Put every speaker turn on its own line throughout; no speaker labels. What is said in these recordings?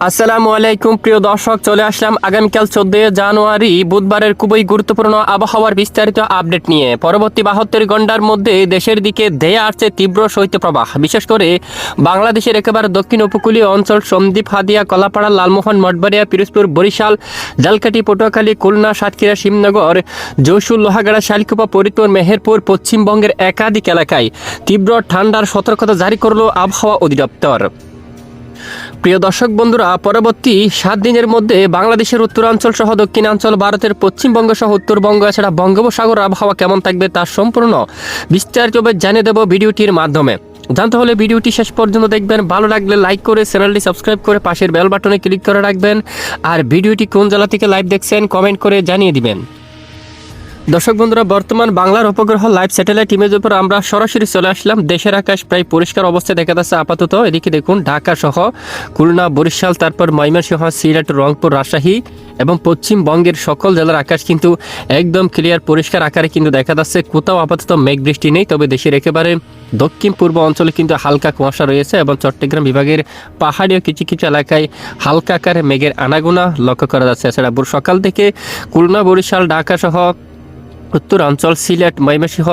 আসসালামু আলাইকুম প্রিয় দর্শক, চলে আসলাম আগামীকাল 14 জানুয়ারি বুধবারের খুবই গুরুত্বপূর্ণ আবহাওয়ার বিস্তারিত আপডেট নিয়ে। পরবর্তী 72 ঘন্টার মধ্যে দেশের দিকে ধেয়ে আসছে তীব্র শৈত্যপ্রবাহ। বিশেষ করে বাংলাদেশের একেবারে দক্ষিণ উপকূলীয় অঞ্চল সন্দ্বীপ, হাদিয়া, কলাপাড়া, লালমোহন, মঠবাড়িয়া, পিরোজপুর, বরিশাল, ঝালকাঠি, পটুয়াখালী, খুলনা, সাতক্ষীরা, শিবনগর, যশোর, লোহাগাড়া, শালকুপা, ফরিদপুর, মেহেরপুর, পশ্চিমবঙ্গের একাধিক এলাকায় তীব্র ঠান্ডার সতর্কতা জারি করল আবহাওয়া অধিদপ্তর। প্রিয় দর্শক বন্ধুরা, পরবর্তী 7 দিনের মধ্যে বাংলাদেশের উত্তরাঞ্চল সহ দক্ষিণাঞ্চল, ভারতের পশ্চিমবঙ্গ সহ উত্তরবঙ্গ এছাড়া বঙ্গোপসাগর আবহাওয়া কেমন থাকবে তার সম্পূর্ণ বিস্তারিতভাবে জানিয়ে দেব ভিডিওটির মাধ্যমে। জানতে হলে ভিডিওটি শেষ পর্যন্ত দেখবেন। ভালো লাগলে লাইক করে চ্যানেলটি সাবস্ক্রাইব করে পাশের বেল বাটনে ক্লিক করে রাখবেন। আর ভিডিওটি কোন জেলা থেকে লাইভ দেখছেন কমেন্ট করে জানিয়ে দিবেন। দর্শক বন্ধুরা, বর্তমান বাংলার উপগ্রহ লাইভ স্যাটেলাইট ইমেজ উপর আমরা সরাসরি চলে আসলাম। দেশের আকাশ প্রায় পরিষ্কার অবস্থায় দেখা যাচ্ছে আপাতত। এদিকে দেখুন ঢাকা সহ খুলনা, বরিশাল, তারপর ময়মনসিংহ, সিলেট, রংপুর, রাজশাহী এবং পশ্চিমবঙ্গের সকল জেলার আকাশ কিন্তু একদম ক্লিয়ার পরিষ্কার আকারে কিন্তু দেখা যাচ্ছে। কোথাও আপাতত মেঘ বৃষ্টি নেই, তবে দেশের একেবারে দক্ষিণ পূর্ব অঞ্চলে কিন্তু হালকা কুয়াশা রয়েছে এবং চট্টগ্রাম বিভাগের পাহাড়ীয় কিছু কিছু এলাকায় হালকা আকারে মেঘের আনাগোনা লক্ষ্য করা যাচ্ছে। এছাড়া সকাল থেকে খুলনা, বরিশাল, ঢাকা সহ উত্তরাঞ্চল, সিলেট, ময়মনসিংহ,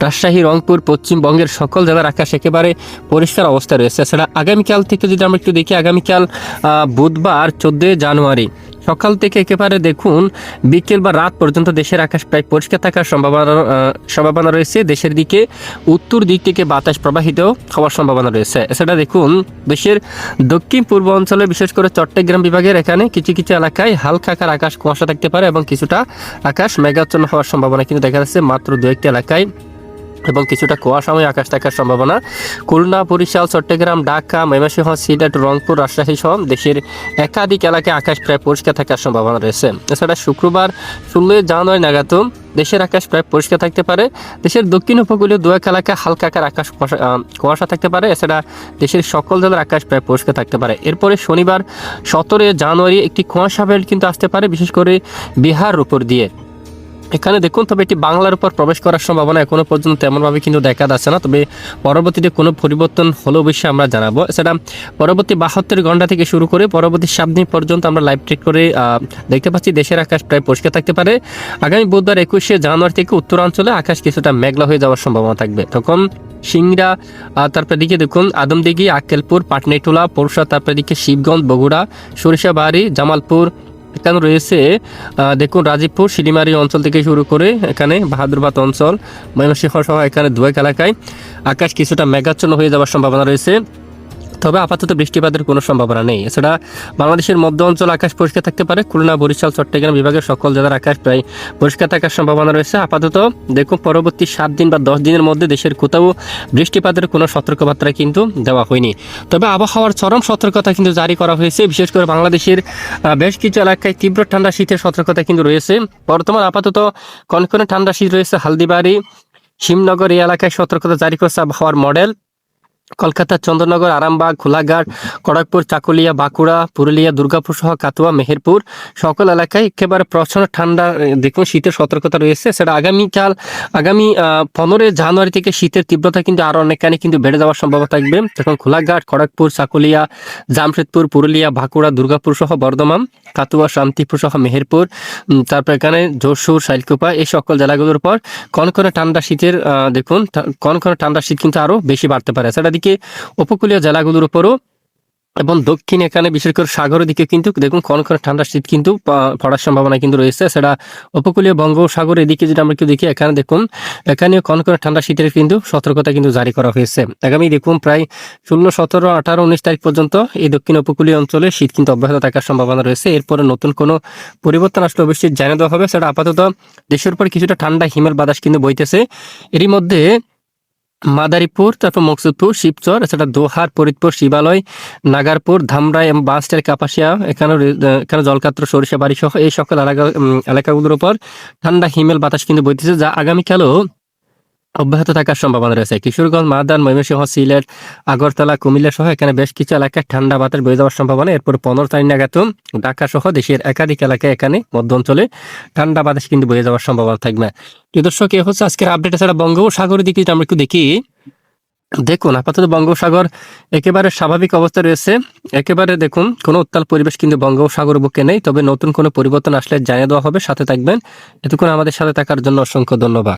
রাজশাহী, রংপুর, পশ্চিমবঙ্গের সকল জেলার আকাশ একেবারে পরিষ্কার অবস্থা রয়েছে। এছাড়া আগামীকাল থেকে যদি আমরা একটু দেখি, আগামীকাল বুধবার 14 জানুয়ারি সকাল থেকে একেবারে দেখুন বিকেল বা রাত পর্যন্ত দেশের আকাশ প্রায় পরিষ্কার থাকার সম্ভাবনা রয়েছে। দেশের দিকে উত্তর দিক থেকে বাতাস প্রবাহিত হওয়ার সম্ভাবনা রয়েছে। এছাড়া দেখুন দেশের দক্ষিণ পূর্ব অঞ্চলে বিশেষ করে চট্টগ্রাম বিভাগের এখানে কিছু কিছু এলাকায় হালকা আকার আকাশ কুয়াশা থাকতে পারে এবং কিছুটা আকাশ মেঘাচ্ছন্ন হওয়ার সম্ভাবনা কিন্তু দেখা যাচ্ছে মাত্র 2-1টি এলাকায়, এবং কিছুটা কুয়াশাময় আকাশ থাকার সম্ভাবনা। খুলনা, বরিশাল, চট্টগ্রাম, ঢাকা, ময়মনসিংহ, সিলেট, রংপুর, রাজশাহী সহ দেশের একাধিক এলাকায় আকাশ প্রায় পরিষ্কার থাকার সম্ভাবনা রয়েছে। এছাড়া শুক্রবার 16 জানুয়ারি নাগাদ দেশের আকাশ প্রায় পরিষ্কার থাকতে পারে। দেশের দক্ষিণ উপকূলীয় 2-1 এলাকায় হালকা আকার আকাশ কুয়াশা থাকতে পারে। এছাড়া দেশের সকল জেলার আকাশ প্রায় পরিষ্কার থাকতে পারে। এরপরে শনিবার 17 জানুয়ারি একটি কুয়াশা বেল্ট কিন্তু আসতে পারে, বিশেষ করে বিহার উপর দিয়ে। এখানে দেখুন, তবে এটি বাংলার উপর প্রবেশ করার সম্ভাবনা এখনো পর্যন্ত তেমনভাবে কিন্তু দেখা যাচ্ছে না, তবে পরবর্তীতে কোনো পরিবর্তন হলে অবশ্যই আমরা জানাবো। এছাড়া পরবর্তী 72 ঘন্টা থেকে শুরু করে পরবর্তী 7 দিন পর্যন্ত আমরা লাইভ ট্রেক করে দেখতে পাচ্ছি দেশের আকাশ প্রায় পরিষ্কার থাকতে পারে। আগামী বুধবার 21 জানুয়ারি থেকে উত্তরাঞ্চলে আকাশ কিছুটা মেঘলা হয়ে যাওয়ার সম্ভাবনা থাকবে। তখন সিংড়া, তারপর দিকে দেখুন আদমদিঘি, আক্কেলপুর, পাটনাইটুলা, পরশা, তারপর দিকে শিবগঞ্জ, বগুড়া, সরিষাবাড়ি, জামালপুর, এখানে রয়েছে দেখুন রাজীবপুর, শিলিমারি অঞ্চল থেকে শুরু করে এখানে বাহাদুরবাদ অঞ্চল, ময়মনসিংহ সহ এখানে 2-1 এলাকায় আকাশ কিছুটা মেঘাচ্ছন্ন হয়ে যাওয়ার সম্ভাবনা রয়েছে, তবে আপাতত বৃষ্টিপাতের কোনো সম্ভাবনা নেই। এছাড়া বাংলাদেশের মধ্য অঞ্চল আকাশ পরিষ্কার থাকতে পারে। খুলনা, বরিশাল, চট্টগ্রাম বিভাগের সকল জেলার আকাশ প্রায় পরিষ্কার থাকার সম্ভাবনা রয়েছে। আপাতত দেখুন পরবর্তী 7 দিন বা 10 দিনের মধ্যে দেশের কোথাও বৃষ্টিপাতের কোনো সতর্কবার্তা কিন্তু দেওয়া হয়নি, তবে আবহাওয়ার চরম সতর্কতা কিন্তু জারি করা হয়েছে। বিশেষ করে বাংলাদেশের বেশ কিছু এলাকায় তীব্র ঠান্ডা শীতের সতর্কতা কিন্তু রয়েছে। বর্তমান আপাতত কনকনে ঠান্ডা শীত রয়েছে হালদিবাড়ি, শিবনগর এই এলাকায় সতর্কতা জারি করছে আবহাওয়ার মডেল। কলকাতা, চন্দ্রনগর, আরামবাগ, খোলাঘাট, খড়গপুর, চাকুলিয়া, বাঁকুড়া, পুরুলিয়া, দুর্গাপুর সহ কাতুয়া, মেহেরপুর সকল এলাকায় একেবারে প্রচন্ড ঠান্ডা দেখুন শীতের সতর্কতা রয়েছে। সেটা আগামী 15 জানুয়ারি থেকে শীতের তীব্রতা কিন্তু আরো অনেকখানি কিন্তু বেড়ে যাওয়ার সম্ভাবনা থাকবে। তখন খোলাঘাট, খড়গপুর, চাকুলিয়া, জামশেদপুর, পুরুলিয়া, বাঁকুড়া, দুর্গাপুর সহ বর্ধমান, কাতুয়া, শান্তিপুর সহ মেহেরপুর, তারপর এখানে যশোর, শালকুপা এই সকল জেলাগুলোর পর কনকনে ঠান্ডা শীতের দেখুন কনকনে ঠান্ডা শীত কিন্তু আরো বেশি বাড়তে পারে। সেটা দিকে উপকূলীয় জেলাগুলোর উপরও এবং দক্ষিণ এখানে বিশেষ করে সাগরের দিকে কিন্তু দেখুন কনকনে ঠান্ডা শীত কিন্তু পড়ার সম্ভাবনা কিন্তু রয়েছে। সেটা উপকূলীয় বঙ্গোপসাগর এদিকে যদি আমরা একটু দেখি, এখানে দেখুন এখানেও কনকনে ঠান্ডা শীতের কিন্তু সতর্কতা কিন্তু জারি করা হয়েছে। আগামী দেখুন প্রায় 16, 17, 18, 19 তারিখ পর্যন্ত এই দক্ষিণ উপকূলীয় অঞ্চলে শীত কিন্তু অব্যাহত থাকার সম্ভাবনা রয়েছে। এরপরে নতুন কোনো পরিবর্তন আসলে অবশ্যই জানিয়ে দেওয়া হবে। সেটা আপাতত দেশের উপর কিছুটা ঠান্ডা হিমেল বাতাস কিন্তু বইতেছে। এরই মধ্যে মাদারীপুর, তারপর মকসুদপুর, শিবচর, এছাড়া দোহার, ফরিদপুর, শিবালয়, নাগারপুর, ধামরাই এবং বাঁশটের কাপাসিয়া এখানে জলকাত্র, সরিষাবাড়ি সহ এই সকল এলাকাগুলোর উপর ঠান্ডা হিমেল বাতাস কিন্তু বইতেছে, যা আগামীকালও অব্যাহত থাকার সম্ভাবনা রয়েছে। কিশোরগঞ্জ, মাদান, ময়মনসিংহ, সিলেট, আগরতলা, কুমিল্লা সহ এখানে বেশ কিছু এলাকায় ঠান্ডা বাতাস বয়ে যাওয়ার সম্ভাবনা। এরপর 15 তারিখ নাগাদ ঢাকা সহ দেশের একাধিক এলাকায় এখানে মধ্য অঞ্চলে ঠান্ডা বাতাস কিন্তু বয়ে যাওয়ার সম্ভাবনা থাকবে। দর্শক, এ হচ্ছে আজকের আপডেট। এছাড়া বঙ্গোপসাগরের দিকে আমরা একটু দেখি, দেখুন আপাতত বঙ্গোপসাগর একেবারে স্বাভাবিক অবস্থা রয়েছে। একেবারে দেখুন কোনো উত্তাল পরিবেশ কিন্তু বঙ্গোপসাগর বুকে নেই। তবে নতুন কোনো পরিবর্তন আসলে জানিয়ে দেওয়া হবে, সাথে থাকবেন। এতক্ষণ আমাদের সাথে থাকার জন্য অসংখ্য ধন্যবাদ।